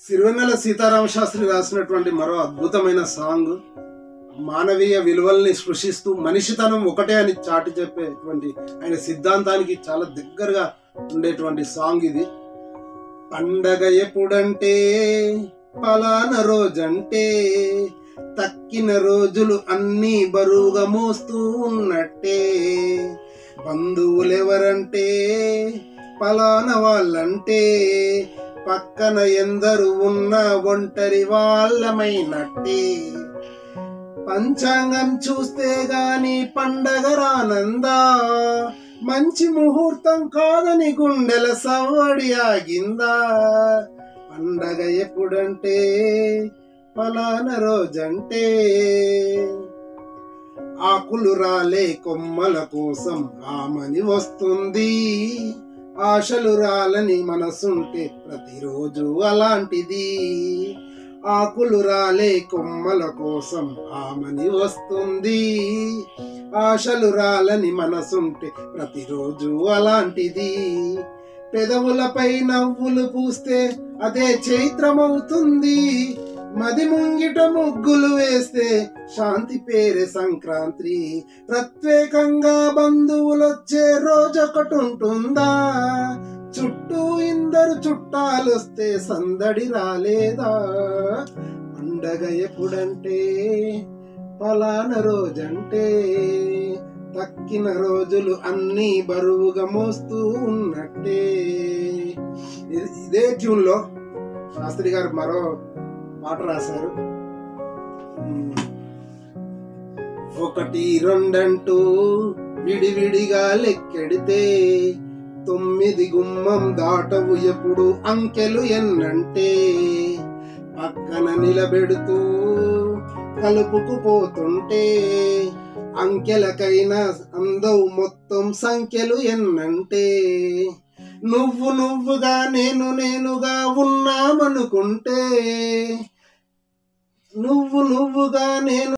సిరివెన్నెల సీతారామ శాస్త్రి రాసినటువంటి మరో అద్భుతమైన సాంగ్. మానవీయ విలువల్ని స్పృశిస్తూ మనిషితనం ఒకటే అని చాటి చెప్పేటువంటి ఆయన సిద్ధాంతానికి చాలా దగ్గరగా ఉండేటువంటి సాంగ్ ఇది. పండగ ఎప్పుడంటే పలానా రోజంటే తక్కిన రోజులు అన్నీ బరువుగా మోస్తూ ఉన్నట్టే. బంధువులెవరంటే పలానా వాళ్ళంటే పక్కన ఎందరు ఉన్న ఒంటరి వాళ్ళమైనట్టే. పంచాంగం చూస్తే గాని పండగ రానందా, మంచి ముహూర్తం కాదని గుండెల సవ్వడి ఆగిందా. పండగ ఎప్పుడంటే పలానా రోజంటే ఆకులు రాలే కొమ్మల కోసం ఆమని వస్తుంది. ఆశలు రాలని మనసుంటే ప్రతిరోజు అలాంటిది. ఆకులు రాలే కొమ్మల కోసం ఆమని వస్తుంది. ఆశలు రాలని మనసుంటే ప్రతిరోజు అలాంటిది. పెదవులపై నవ్వులు పూస్తే అదే చైత్రమవుతుంది. మది ముంగిట ముగ్గులు వేస్తే శాంతి పేరే సంక్రాంతి. ప్రత్యేకంగా బంధువులొచ్చే రోజొకటి ఉంటుందా. చుట్టూ ఇందరు చుట్టాలొస్తే సందడి రాలేదా. పండగ ఎప్పుడంటే పలానా రోజంటే తక్కిన రోజులు అన్నీ బరువుగా మోస్తూ ఉన్నట్టే. ఇదే ట్యూన్ లో శాస్త్రి గారు మరో పాట రాశారు. ఒకటి రెండంటూ విడివిడిగా లెక్కెడితే 9 గుమ్మం దాటవు ఎప్పుడు అంకెలు ఎన్నంటే. పక్కన నిలబెడుతూ కలుపుకుపోతుంటే అంకెలకైనా అందవు మొత్తం సంఖ్యలు ఎన్నంటే. నువ్వు నువ్వుగా నేను నేనుగా ఉన్నామనుకుంటే, నువ్వు నువ్వుగా నేను